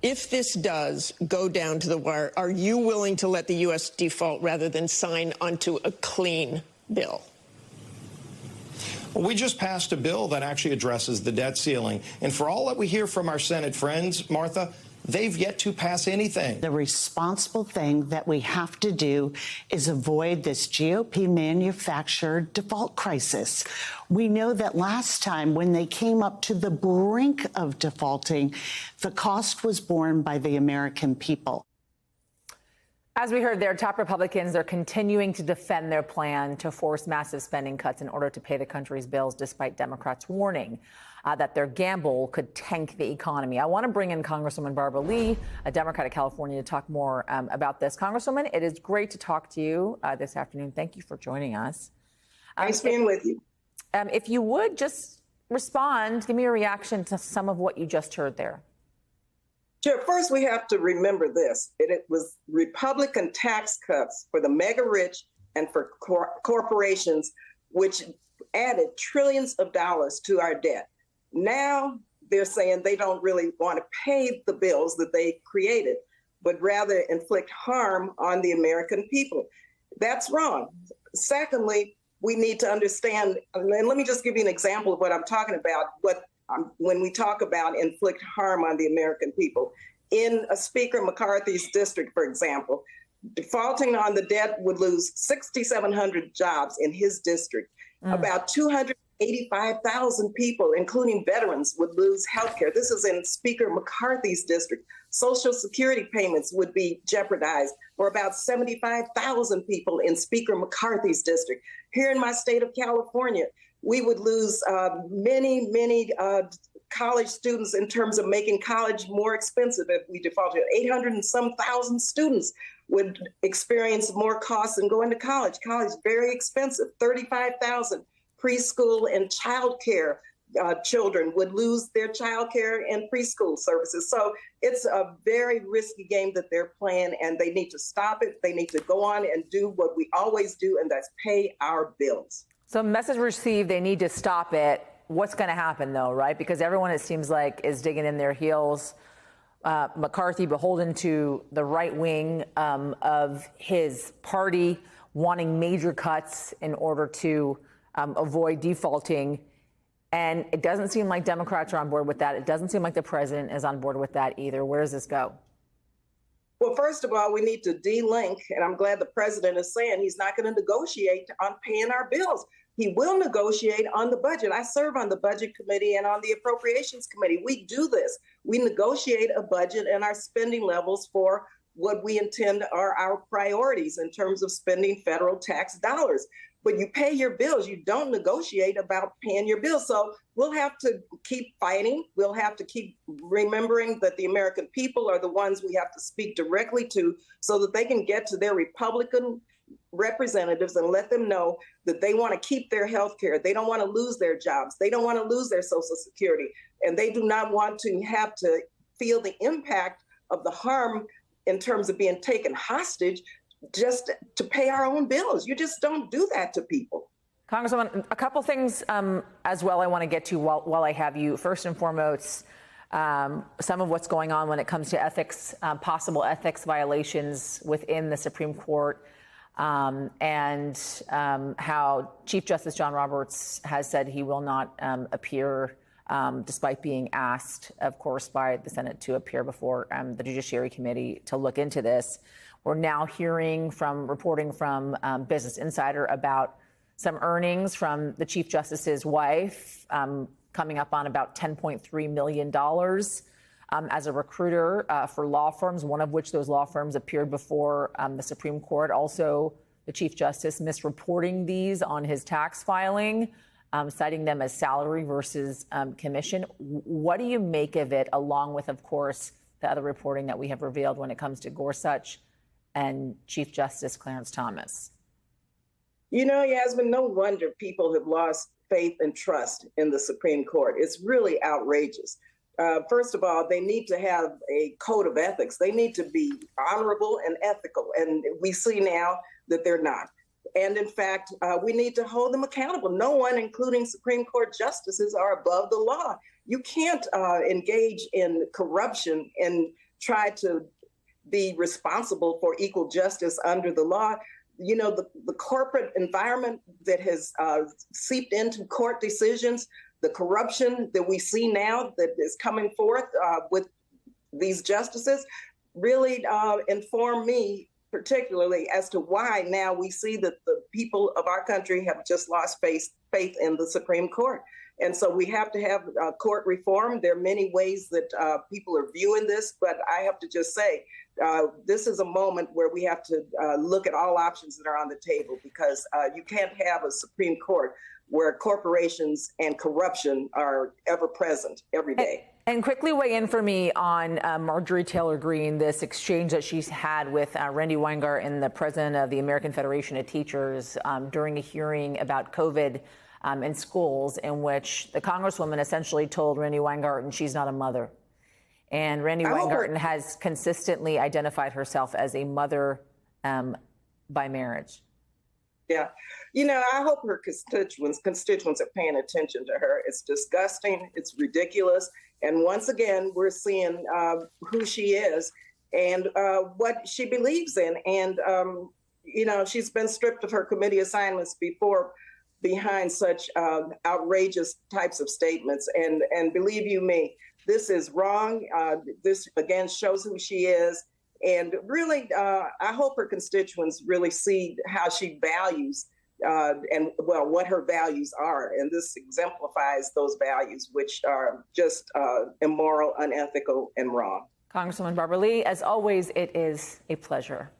If this does go down to the wire, are you willing to let the U.S. default rather than sign onto a clean bill? Well, we just passed a bill that actually addresses the debt ceiling. And for all that we hear from our Senate friends, Martha, they've yet to pass anything. The responsible thing that we have to do is avoid this GOP manufactured default crisis. We know that last time when they came up to the brink of defaulting, the cost was borne by the American people. As we heard there, top Republicans are continuing to defend their plan to force massive spending cuts in order to pay the country's bills, despite Democrats warning that their gamble could tank the economy. I want to bring in Congresswoman Barbara Lee, a Democrat of California, to talk more about this. Congresswoman, it is great to talk to you this afternoon. Thank you for joining us. Nice being with you. If you would just respond, give me a reaction to some of what you just heard there. Sure. First, we have to remember this. It was Republican tax cuts for the mega rich and for corporations, which added trillions of dollars to our debt. Now they're saying they don't really want to pay the bills that they created, but rather inflict harm on the American people. That's wrong. Secondly, we need to understand, and let me just give you an example of what I'm talking about, when we talk about inflict harm on the American people. In Speaker McCarthy's district, for example, defaulting on the debt would lose 6,700 jobs in his district. About 285,000 people, including veterans, would lose health care. This is in Speaker McCarthy's district. Social Security payments would be jeopardized for about 75,000 people in Speaker McCarthy's district. Here in my state of California, we would lose many college students in terms of making college more expensive if we defaulted. 800 and some thousand students would experience more costs than going to college. College is very expensive. 35,000 preschool and child care children would lose their child care and preschool services. So it's a very risky game that they're playing, and they need to stop it. They need to go on and do what we always do, and that's pay our bills. So message received, they need to stop it. What's going to happen, though, right? Because everyone, it seems like, is digging in their heels. McCarthy beholden to the right wing of his party, wanting major cuts in order to avoid defaulting. And it doesn't seem like Democrats are on board with that. It doesn't seem like the president is on board with that either. Where does this go? Well, first of all, we need to de-link, and I'm glad the president is saying he's not going to negotiate on paying our bills. He will negotiate on the budget. I serve on the budget committee and on the appropriations committee. We do this. We negotiate a budget and our spending levels for what we intend are our priorities in terms of spending federal tax dollars. But you pay your bills. You don't negotiate about paying your bills. So we'll have to keep fighting. We'll have to keep remembering that the American people are the ones we have to speak directly to so that they can get to their Republican representatives and let them know that they want to keep their health care. They don't want to lose their jobs. They don't want to lose their Social Security. And they do not want to have to feel the impact of the harm in terms of being taken hostage just to pay our own bills. You just don't do that to people. Congresswoman, a couple things as well I want to get to while I have you. First and foremost, some of what's going on when it comes to ethics, possible ethics violations within the Supreme Court, and how Chief Justice John Roberts has said he will not appear, despite being asked, of course, by the Senate to appear before the Judiciary Committee to look into this. We're now hearing reporting from Business Insider about some earnings from the Chief Justice's wife, coming up on about $10.3 million as a recruiter for law firms, one of which those law firms appeared before the Supreme Court. Also, the Chief Justice misreporting these on his tax filing, citing them as salary versus commission. What do you make of it, along with, of course, the other reporting that we have revealed when it comes to Gorsuch and Chief Justice Clarence Thomas? You know, Yasmin, no wonder people have lost faith and trust in the Supreme Court. It's really outrageous. First of all, they need to have a code of ethics. They need to be honorable and ethical. And we see now that they're not. And in fact, we need to hold them accountable. No one, including Supreme Court justices, are above the law. You can't engage in corruption and try to be responsible for equal justice under the law. You know, the corporate environment that has seeped into court decisions, the corruption that we see now that is coming forth with these justices really inform me particularly as to why now we see that the people of our country have just lost faith in the Supreme Court. And so we have to have court reform. There are many ways that people are viewing this, but I have to just say, this is a moment where we have to look at all options that are on the table, because you can't have a Supreme Court where corporations and corruption are ever present every day. And quickly weigh in for me on Marjorie Taylor Greene, this exchange that she's had with Randi Weingarten, the president of the American Federation of Teachers, during a hearing about COVID in schools, in which the Congresswoman essentially told Randi Weingarten she's not a mother. And Randi Weingarten has consistently identified herself as a mother by marriage. Yeah. You know, I hope her constituents are paying attention to her. It's disgusting. It's ridiculous. And once again, we're seeing who she is and what she believes in. And, you know, she's been stripped of her committee assignments before behind such outrageous types of statements. And believe you me, this is wrong. This, again, shows who she is. And really, I hope her constituents really see how she values and, well, what her values are. And this exemplifies those values, which are just immoral, unethical, and wrong. Congresswoman Barbara Lee, as always, it is a pleasure.